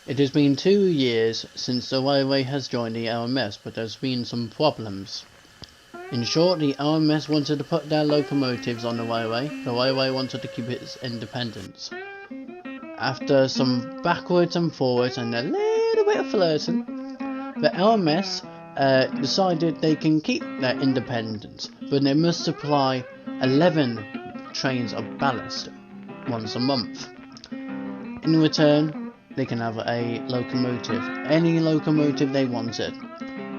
It has been 2 years since the railway has joined the LMS, but there's been some problems. In short, the LMS wanted to put their locomotives on the railway wanted to keep its independence. After some backwards and forwards and a little bit of flirting, the LMS decided they can keep their independence, but they must supply 11 trains of ballast once a month. In return, they can have a locomotive, any locomotive they wanted.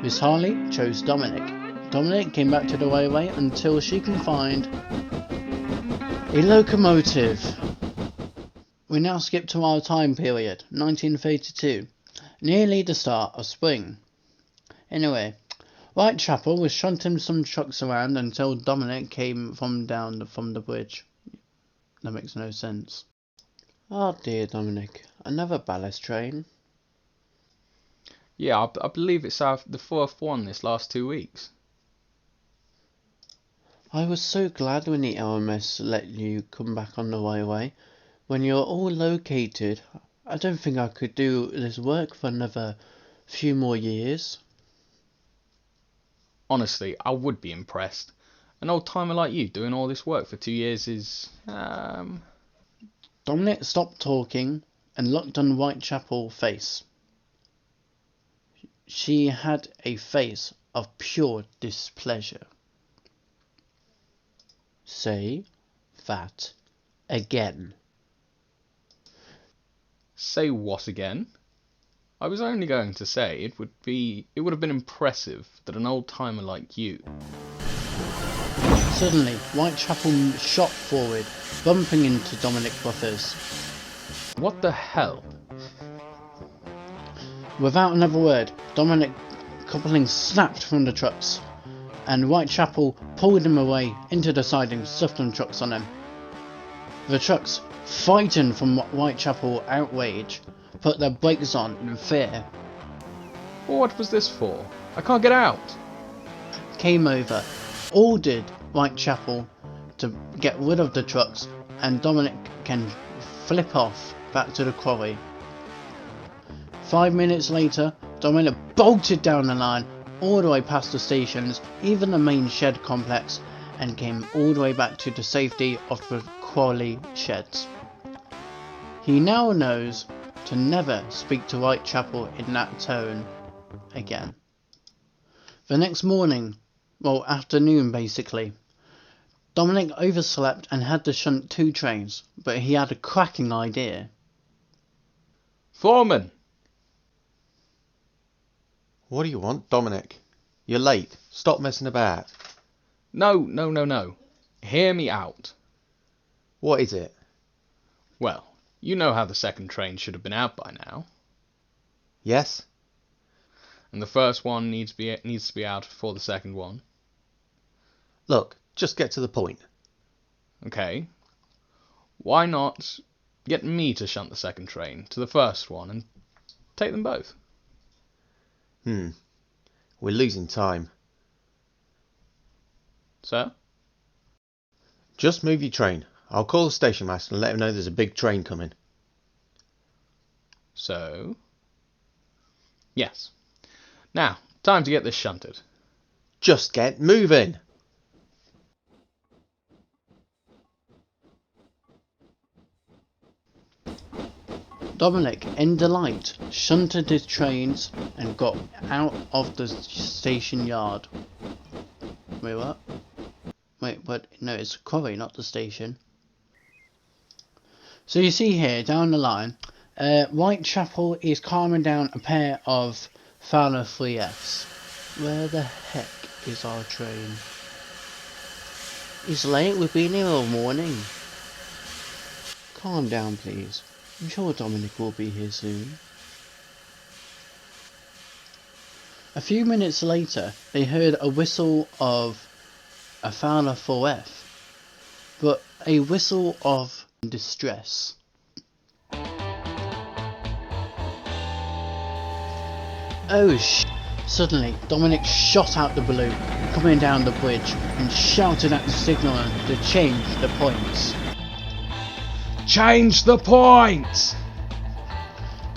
Miss Harley chose Dominic. Dominic came back to the railway until she can find a locomotive. We now skip to our time period, 1932, nearly the start of spring. Anyway, Whitechapel was shunting some trucks around until Dominic came from the bridge. That makes no sense. Oh dear, Dominic, another ballast train. Yeah, I believe it's the fourth one this last 2 weeks. I was so glad when the LMS let you come back on the railway. When you're all located, I don't think I could do this work for another few more years. Honestly, I would be impressed. An old timer like you doing all this work for 2 years is... Dominic stopped talking and looked on Whitechapel's face. She had a face of pure displeasure. Say that again. Say what again? I was only going to say it would have been impressive that an old timer like you... Suddenly, Whitechapel shot forward, bumping into Dominic Buffers. What the hell? Without another word, Dominic coupling snapped from the trucks, and Whitechapel pulled him away into the siding, stuffed on trucks on him. The trucks, frightened from Whitechapel's outrage, put their brakes on in fear. What was this for? I can't get out! Came over, ordered Whitechapel to get rid of the trucks, and Dominic can flip off back to the quarry. 5 minutes later, Dominic bolted down the line, all the way past the stations, even the main shed complex, and came all the way back to the safety of the quarry sheds. He now knows to never speak to Whitechapel in that tone again. The next morning, well, afternoon basically, Dominic overslept and had to shunt 2 trains, but he had a cracking idea. Foreman! What do you want, Dominic? You're late. Stop messing about. No. Hear me out. What is it? Well, you know how the second train should have been out by now. Yes? And the first one needs to be out before the second one. Look, just get to the point. Okay. Why not get me to shunt the second train to the first one and take them both? We're losing time. So? Just move your train. I'll call the station master and let him know there's a big train coming. So? Yes. Now, time to get this shunted. Just get moving! Dominic, in delight, shunted his trains and got out of the station yard. Wait, what? Wait, what? No, it's a quarry, not the station. So you see here, down the line, Whitechapel is calming down a pair of Fowler 3Fs. Where the heck is our train? It's late, we've been here all morning. Calm down, please. I'm sure Dominic will be here soon. A few minutes later, they heard a whistle of a Fowler 4F, but a whistle of distress. Oh Suddenly, Dominic shot out the blue, coming down the bridge, and shouted at the signaller to change the points. Change the point!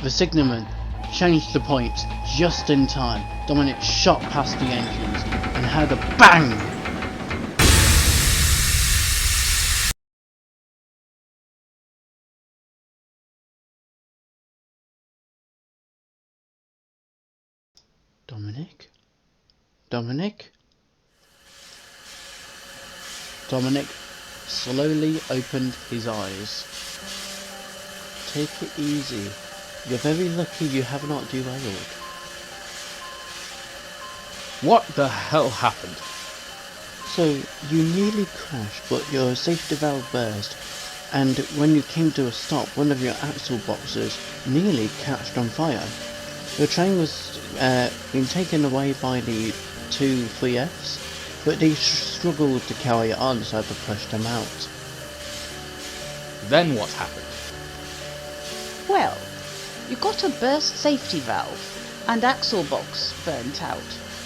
The signalman changed the point just in time. Dominic shot past the engines and heard a bang! Dominic? Dominic slowly opened his eyes. Take it easy. You're very lucky you have not derailed. What the hell happened? So, you nearly crashed, but your safety valve burst, and when you came to a stop, one of your axle boxes nearly catched on fire. Your train was being taken away by the two 3Fs, but they struggled to carry on, so I had to push them out. Then what happened? Well, you got a burst safety valve and axle box burnt out.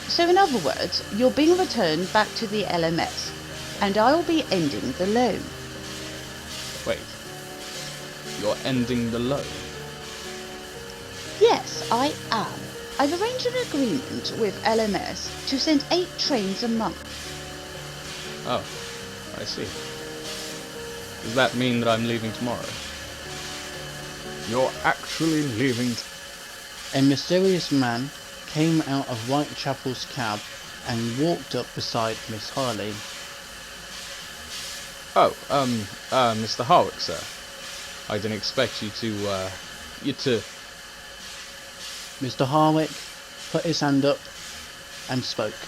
So in other words, you're being returned back to the LMS, and I'll be ending the loan. Wait. You're ending the loan? Yes, I am. I've arranged an agreement with LMS to send 8 trains a month. Oh, I see. Does that mean that I'm leaving tomorrow? You're actually leaving A mysterious man came out of Whitechapel's cab and walked up beside Miss Harley. Oh, Mr. Harwick, sir. I didn't expect you to. Mr. Harwick put his hand up and spoke.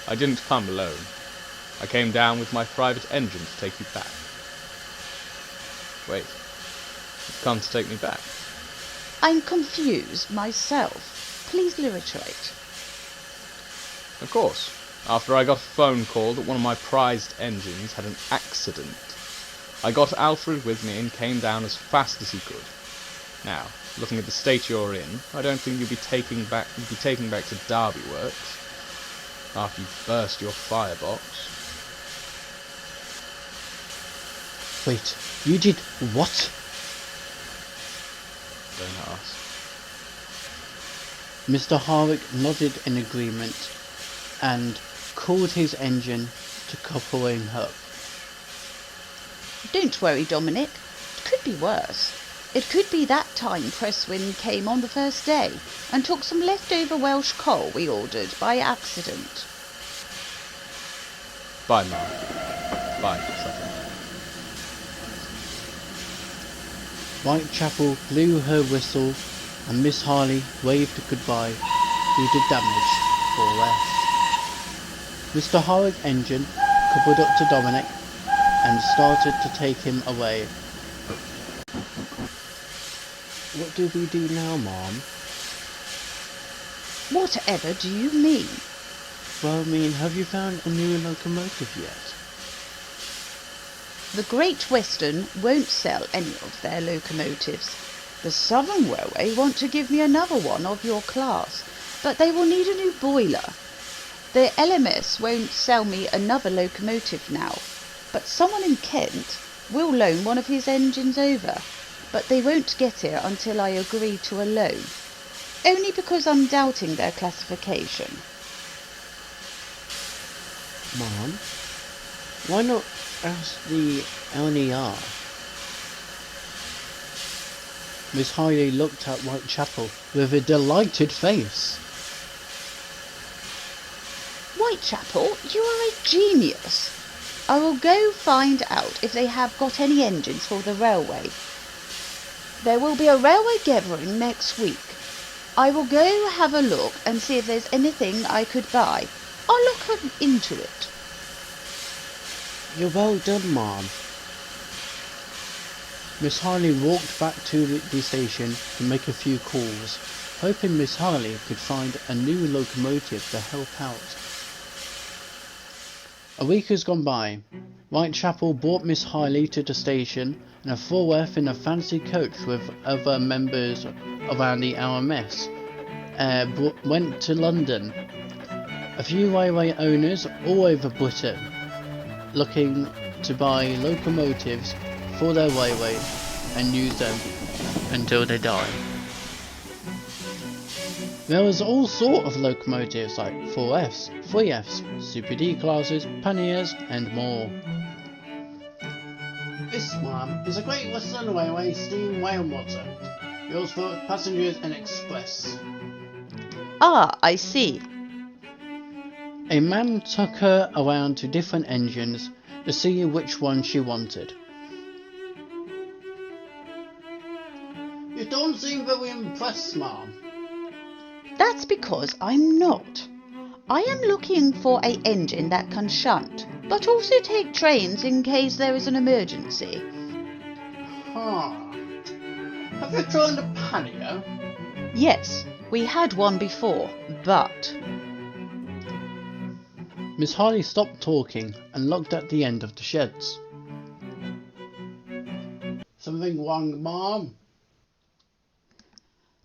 I didn't come alone. I came down with my private engine to take you back. Wait. You've come to take me back? I'm confused myself. Please reiterate. Of course. After I got a phone call that one of my prized engines had an accident, I got Alfred with me and came down as fast as he could. Now, looking at the state you're in, I don't think you'd be taking back to Derby Works after you've burst your firebox. Wait, you did what? Don't ask. Mr. Harwick nodded in agreement and called his engine to couple him up. Don't worry, Dominic. It could be worse. It could be that time Presswind came on the first day and took some leftover Welsh coal we ordered by accident. Bye, Mum. Bye, Sutton. Whitechapel blew her whistle and Miss Harley waved goodbye through the damaged 4F. Mr. Harwick's engine coupled up to Dominic and started to take him away. What do we do now, Mom? Whatever do you mean? Well, I mean, have you found a new locomotive yet? The Great Western won't sell any of their locomotives. The Southern Railway want to give me another one of your class, but they will need a new boiler. The LMS won't sell me another locomotive now, but someone in Kent will loan one of his engines over, but they won't get it until I agree to a loan, only because I'm doubting their classification. Mom, why not ask the LNER? Miss Harley looked at Whitechapel with a delighted face. Whitechapel, you are a genius. I will go find out if they have got any engines for the railway. There will be a railway gathering next week. I will go have a look and see if there's anything I could buy. I'll look into it. You're well done, Mom. Miss Harley walked back to the station to make a few calls, hoping Miss Harley could find a new locomotive to help out. A week has gone by. Whitechapel brought Miss Harley to the station and a 4F in a fancy coach with other members around the RMS went to London. A few railway owners all over Britain looking to buy locomotives for their railway and use them until they die. There was all sort of locomotives like 4Fs, 3Fs, Super D classes, panniers and more. This one is a Great Western Railway steam rail motor, used for passengers and express. Ah, I see. A man took her around to different engines to see which one she wanted. You don't seem very impressed, ma'am. That's because I'm not. I am looking for an engine that can shunt, but also take trains in case there is an emergency. Huh. Have you tried a pannier? Yes, we had one before, but... Miss Harley stopped talking and looked at the end of the sheds. Something wrong, ma'am?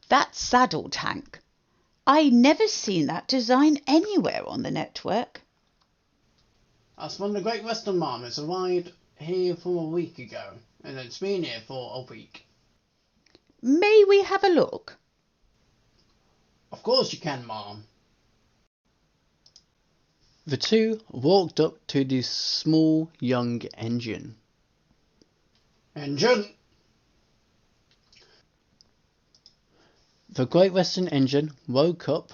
That saddle tank. I never seen that design anywhere on the network. That's from the Great Western, ma'am. It's arrived here from a week ago, and it's been here for a week. May we have a look? Of course you can, ma'am. The two walked up to the small young engine. Engine! The Great Western engine woke up,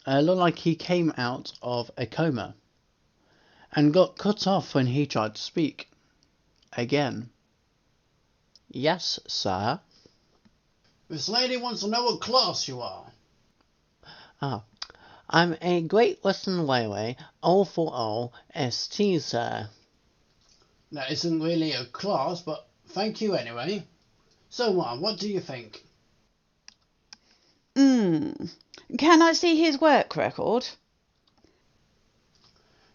looked like he came out of a coma, and got cut off when he tried to speak. Again. Yes, sir. This lady wants to know what class you are. Ah, I'm a Great Western Railway 040 ST, sir. That isn't really a class, but thank you anyway. So, ma'am, what do you think? Can I see his work record?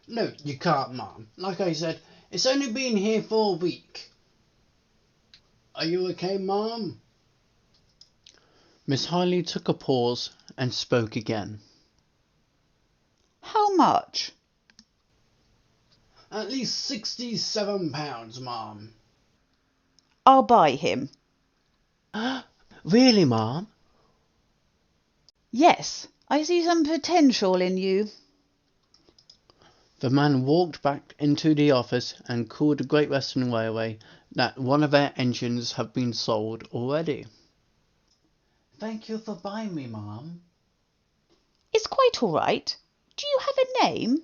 No, you can't, ma'am. Like I said, it's only been here for a week. Are you okay, ma'am? Miss Harley took a pause and spoke again. How much? At least £67, ma'am. I'll buy him. Really, ma'am? Yes, I see some potential in you. The man walked back into the office and called the Great Western Railway that one of their engines had been sold already. Thank you for buying me, ma'am. It's quite all right. Do you have a name?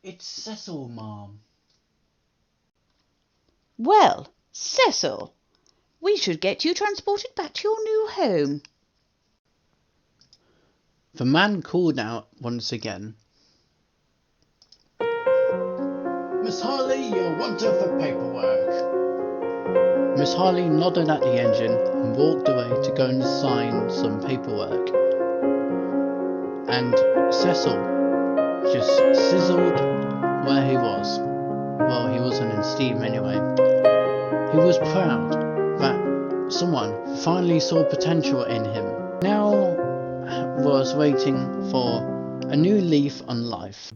It's Cecil, ma'am. Well, Cecil, we should get you transported back to your new home. The man called out once again. Miss Harley, you're wanted for paperwork. Miss Harley nodded at the engine and walked away to go and sign some paperwork. And Cecil just sizzled where he was. Well, he wasn't in steam anyway. He was proud that someone finally saw potential in him. Now was waiting for a new leaf on life.